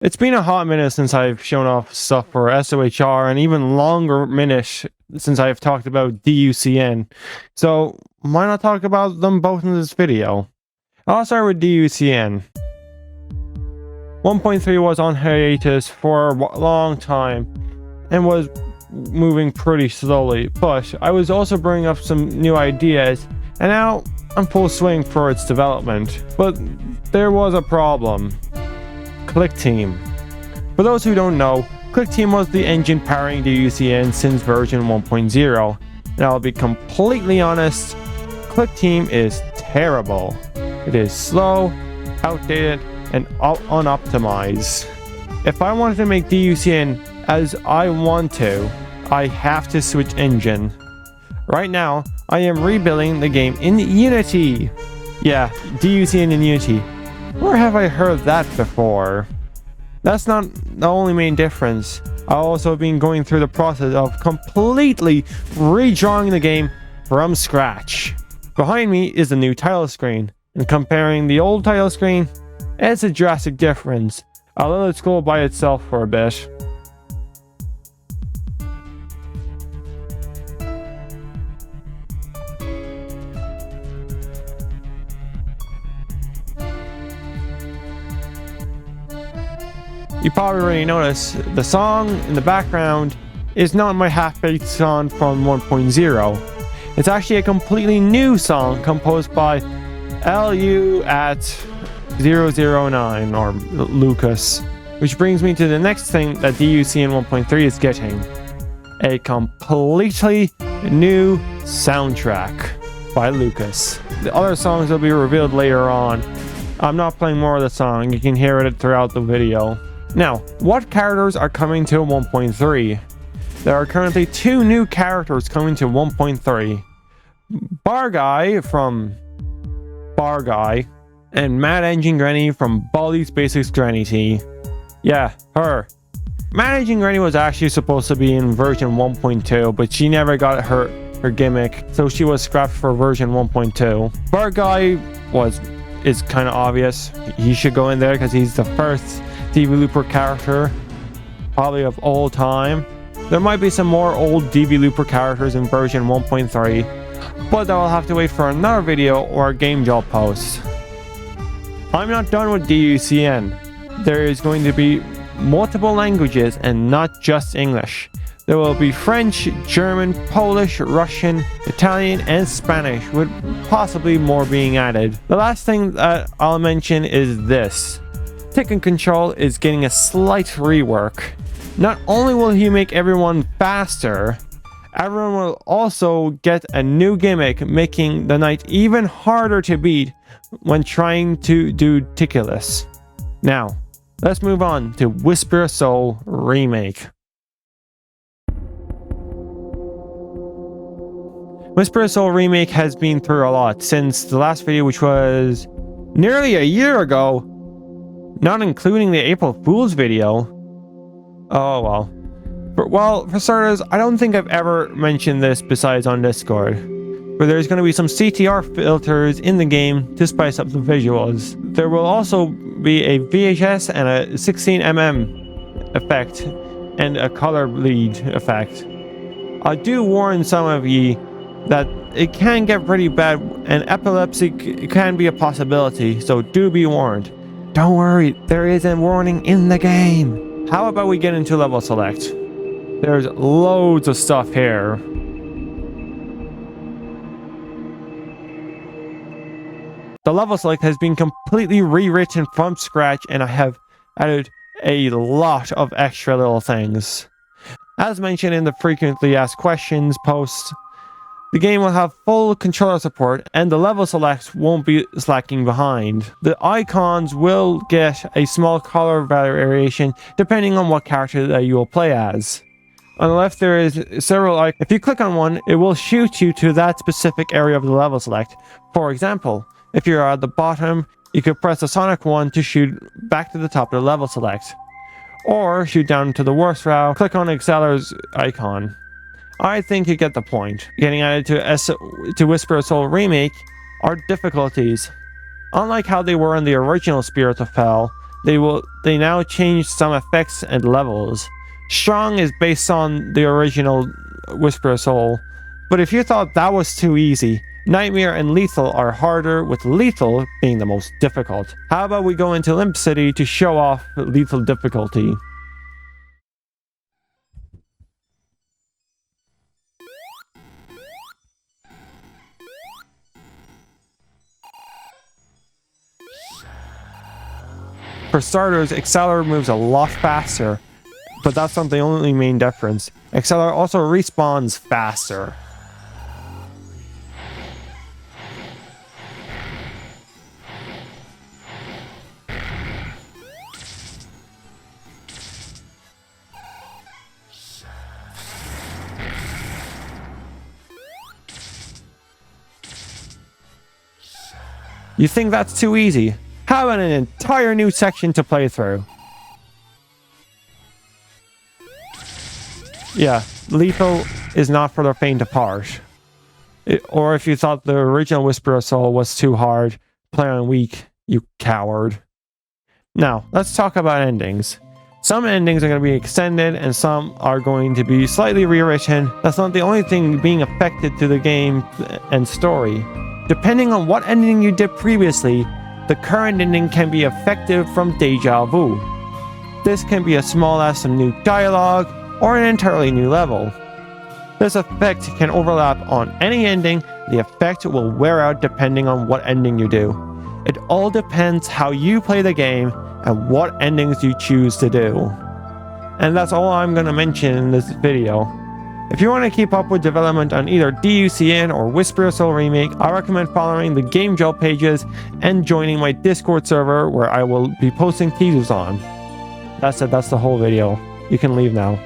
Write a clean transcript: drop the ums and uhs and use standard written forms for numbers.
It's been a hot minute since I've shown off stuff for SOHR, and even longer minute since I've talked about DUCN. So why not talk about them both in this video? I'll start with DUCN. 1.3 was on hiatus for a long time and was moving pretty slowly, but I was also bringing up some new ideas, and now I'm full swing for its development. But there was a problem. ClickTeam. For those who don't know, ClickTeam was the engine powering DUCN since version 1.0, and I'll be completely honest, ClickTeam is terrible. It is slow, outdated, and unoptimized. If I wanted to make DUCN as I want to, I have to switch engine. Right now, I am rebuilding the game in Unity. Yeah, DUCN in Unity. Where have I heard that before? That's not the only main difference. I've also been going through the process of completely redrawing the game from scratch. Behind me is the new title screen, and comparing the old title screen, it's a drastic difference. I'll let it go by itself for a bit. You probably already noticed the song in the background is not my half-baked song from 1.0. It's actually a completely new song composed by LU at 009 or Lucas, which brings me to the next thing that DUCN 1.3 is getting: a completely new soundtrack by Lucas. The other songs will be revealed later on. I'm not playing more of the song, you can hear it throughout the video. Now, what characters are coming to 1.3? There are currently 2 new characters coming to 1.3. Bar Guy from Bar Guy, and Mad Engine Granny from Baldi's Basics Granny T. Yeah, her. Mad Engine Granny was actually supposed to be in version 1.2, but she never got her gimmick, so she was scrapped for version 1.2. Bar Guy is kind of obvious. He should go in there because he's the first DB Looper character, probably of all time. There might be some more old DB Looper characters in version 1.3, but I'll have to wait for another video or a game job post. I'm not done with DUCN. There is going to be multiple languages and not just English. There will be French, German, Polish, Russian, Italian, and Spanish, with possibly more being added. The last thing that I'll mention is this. Tekken Control is getting a slight rework. Not only will he make everyone faster, everyone will also get a new gimmick, making the knight even harder to beat when trying to do Tickulus. Now, let's move on to Whisper Soul Remake. Whisper Soul Remake has been through a lot since the last video, which was nearly a year ago, not including the April Fool's video. Oh well. For starters, I don't think I've ever mentioned this besides on Discord, but there's going to be some CTR filters in the game to spice up the visuals. There will also be a VHS and a 16mm effect and a color bleed effect. I do warn some of ye that it can get pretty bad and epilepsy can be a possibility, so do be warned. Don't worry, there is a warning in the game. How about we get into level select? There's loads of stuff here. The level select has been completely rewritten from scratch, and I have added a lot of extra little things. As mentioned in the frequently asked questions post, the game will have full controller support and the level select won't be slacking behind. The icons will get a small color variation depending on what character that you will play as. On the left there is several icons. If you click on one, it will shoot you to that specific area of the level select. For example, if you're at the bottom, you could press the Sonic one to shoot back to the top of the level select. Or shoot down to the worst route, click on Exceller's icon. I think you get the point. Getting added to Whisper Soul Remake are difficulties. Unlike how they were in the original Spirits of Hell, They now change some effects and levels. Strong is based on the original Whisper of Soul, but if you thought that was too easy, Nightmare and Lethal are harder, with Lethal being the most difficult. How about we go into Limp City to show off Lethal difficulty? For starters, Acceler moves a lot faster, but that's not the only main difference. Acceler also respawns faster. You think that's too easy? How about an entire new section to play through? Yeah, Lethal is not for the faint of heart. Or if you thought the original Whisper of Soul was too hard, play on weak, you coward. Now, let's talk about endings. Some endings are going to be extended and some are going to be slightly rewritten. That's not the only thing being affected to the game and story. Depending on what ending you did previously, the current ending can be effective from deja vu. This can be as small as some new dialogue or an entirely new level. This effect can overlap on any ending. The effect will wear out depending on what ending you do. It all depends how you play the game and what endings you choose to do. And that's all I'm going to mention in this video. If you want to keep up with development on either DUCN or Whisper of Soul Remake, I recommend following the Game Jolt pages and joining my Discord server where I will be posting teasers on. That's it, that's the whole video. You can leave now.